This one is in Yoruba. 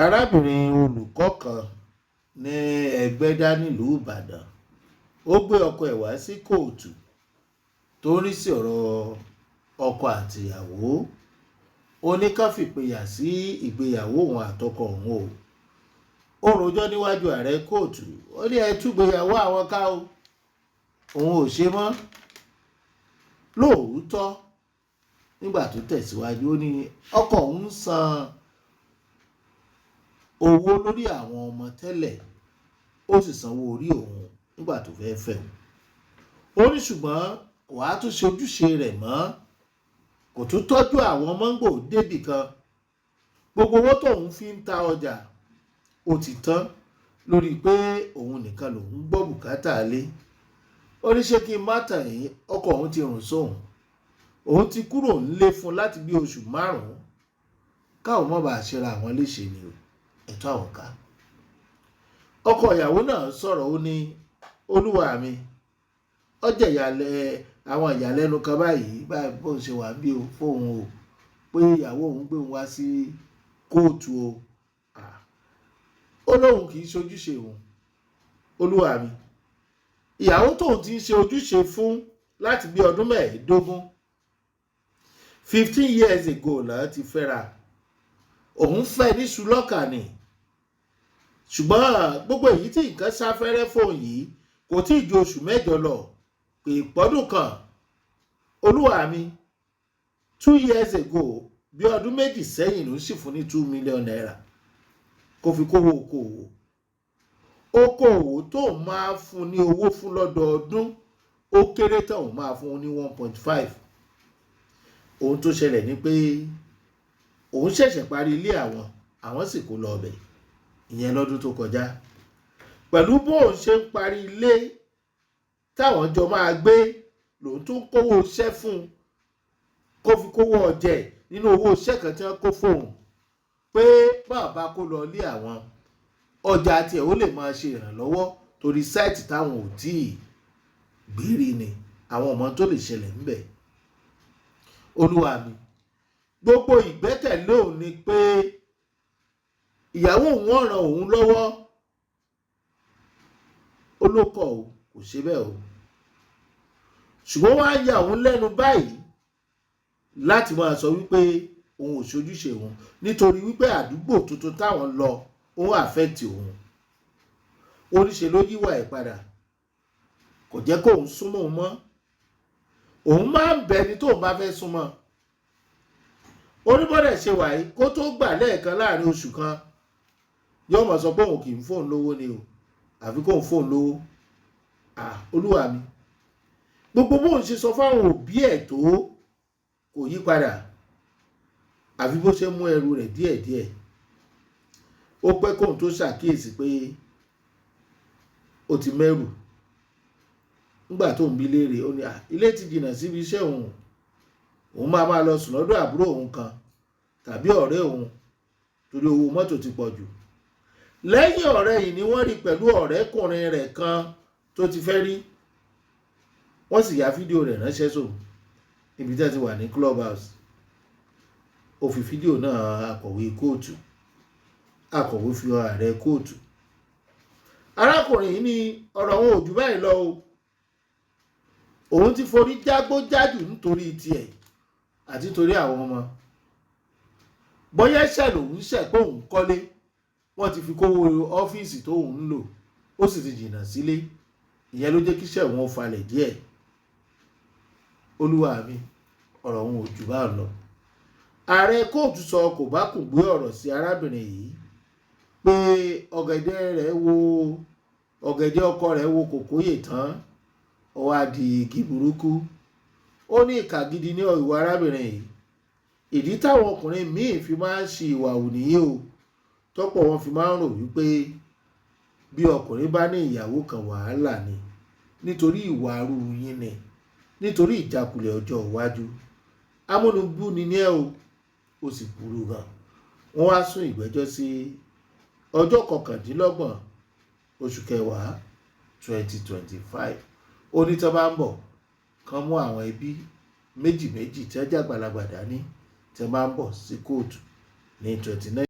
arábìnrin olùkọ́ kan ní Ẹgbẹ́dá nílùú Ìbàdàn ó gbé ọkọ ẹ̀ wá sí kóòtù tó ń rí sí ọ̀rọ̀ ọkọ àtìyàwó. Ó ní ká fìpéyà sí ìgbéyàwó òun àtọkọ òun ó rojọ́ níwájú ààrẹ kóòtù. Ó ní ẹ túgbéyàwó àwọn ká o, òun ò ṣe mọ́. Lóòótọ́ nígbà tó tẹ̀síwájú ó ní ọkọ òun ń san owó lórí àwọn ọmọ tẹ́lẹ̀, ó sì sanwó orí òun nígbà tó fẹ́ fẹ́ ó ní ṣùgbọ́n kò á tún ṣe ojúṣe rẹ̀ mọ́, kò tún tọ́jú àwọn mọ́ngò débì kan. Gbogbo owó tóun fi ń ta ọjà ó ti tán lórí pé òun nìkan lòun gbọ́ bùkátà lé. Ó ní ṣé kí n má tàn yín, ọkọ òun ti rùn sóhun, òun ti kúrò nílé fún láti bí oṣù 5 káwọn má bàa ṣera àwọn léṣe ni ẹ̀tọ́ àwọn ká. Ọkọ ìyàwó náà sọ̀rọ̀ ó ní olúwa mi, ọjọ́ àwọn ìyàlẹ́nu kan báyìí bó ṣe wà bí o fóun o pé ìyàwó òun gbé òun wá sí kóòtù o. Ó lóun kì í ṣojúṣe òun. Olúwa mi, ìyàwó tóun ti ń ṣe ojúṣe fún láti bí ọdún 15 15 years ago náà ti fẹ́ra. Òun fẹ́ ní ṣùlọ́kà ni, ṣùgbọ́n gbogbo èyí tí nǹkan sáfẹ́rẹ́ fóun yìí kò tí ì ju oṣù 8 lọ, pé pọ́dún kan. Olúwa mi, 2 years ago bí ọdún 2 sẹ́yìn ló sì fún ní 2 million naira kó fi kówó okòwò tó máa fún ní owó fún lọ́dọọdún ó kéré tán òun máa fún ní 1.5. Ohun tó ṣẹlẹ̀ ni pé òun ṣẹ̀ṣẹ̀ parí ilé àwọn sì kó lọ ọbẹ̀ ìyẹn lọ́dún tó kọjá. Pẹ̀lú bóun ṣe ń parí ilé táwọn jọ máa gbé lòun tún kówó iṣẹ́ fún kó fi kówó ọjẹ́ nínú owó iṣẹ́ kan tí wọ́n kó fóun pé bàbá kó lọ ilé àwọn ọjà tiẹ̀ ó lè máa ṣe ìrànlọ́wọ́ torí sáìtì táwọn ò tí ì gbérí ni àwọn ọmọ tó lè ṣẹlẹ̀ ńbẹ̀. Olúwa mi, gbogbo ìgbẹ́kẹ̀lé òun ni pé ìyàwó òun ó ràn òun lọ́wọ́. Ó ló kọ̀ o, kò ṣe bẹ́ẹ̀ o. Ṣùgbọ́n wá ya òun lẹ́nu báyìí láti máa sọ wípé òun ò ṣojúṣe òun nítorí wípé àdúgbò tuntun táwọn lọ òun àfẹ́tì òun. Oníṣe ló yíwà ẹ̀ padà, kò jẹ́ kóun súnmọ́ òun mọ́. Òun máa ń bẹ ni tóun bá fẹ́ súnmọ́. Oníbọ̀dẹ̀ ṣe wà yìí kó tó gbà lẹ́ẹ̀kan láàrin oṣù kan yóò mọ̀ sọ pé òun kì í fóun lówó ni o, àfi kóun fóun lówó. Olúwa mi, gbogbo bóun ṣe sọ fáwọn òbí ẹ̀ tó kò yí padà, àfi bó ṣe mú ẹrù rẹ̀ díẹ̀díẹ̀. Ó pẹ́ kóun tó ṣàkíyèsí pé ó ti mẹ́rù. Nígbà tó ń bi léèrè ó ní ilé ti jìnnà síbi iṣẹ́ òun máa lọ sùn lọ́dọ̀ àbúrò òun kan tàbí ọ̀rẹ́ òun torí owó mọ́tò ti pọ̀ jù. Lẹ́yìn ọ̀rẹ́ yìí ni wọ́n rí pẹ̀lú ọ̀rẹ́kùnrin rẹ̀ kan tó ti fẹ́ rí. Wọ́n sì ya fídíò rẹ̀ ránṣẹ́ sóun níbi tí wọ́n ti wà ní club house. Ó fi fídíò náà akọ̀wé fi hàn ààrẹ kóòtù. Arákùnrin yìí ní ọ̀rọ̀ òun ò jù báyìí lọ o. Òun ti forí jágbójájù nítorí tiẹ̀ àti torí àwọn ọmọ. Bóyá ẹ̀ṣẹ̀ lòun ṣẹ̀ pé òun kọ́lé, wọ́n ti fi kówó ọ́fíìsì tó òun ń lò, ó sì ti jìnnà sílé, ìyẹn ló jẹ́ kí iṣẹ́ òun falẹ̀ díẹ̀. Olúwa mi, ọ̀rọ̀ òun ò jù bá lọ. Ààrẹ kóòtù sọ kò bá kùn gbé ọ̀rọ̀ sí arábìnrin yìí pé ọ̀gẹ̀dẹ̀ ọkọ rẹ̀ wo kòkóyè tán ó wá di igi burúkú. Ó ní ìkà gidi ní ìwà arábìnrin yìí. Ìdí táwọn ọkùnrin míì fi máa ń ṣe ìwà hù nìyí o, tọ́pọ̀ wọn fi máa ń rò wípé bí ọkùnrin bá ní ìyàwó kan wàhálà ni nítorí ìwà arú yín ni, nítorí ìjákulẹ̀ ọjọ́ iwájú. Amúnibú ni ní ẹ o, ó sì burú gan. Wọ́n wá sún ìgbẹ́jọ́ sí ọjọ́ 29 oṣù kẹwàá 2025. Ó ní tó bá ń bọ̀ kán mú àwọn ẹbí méjì tí wọ́n jẹ́ àgbàlagbà dání tẹ́ bá ń bọ̀ sí kóòtù ní 29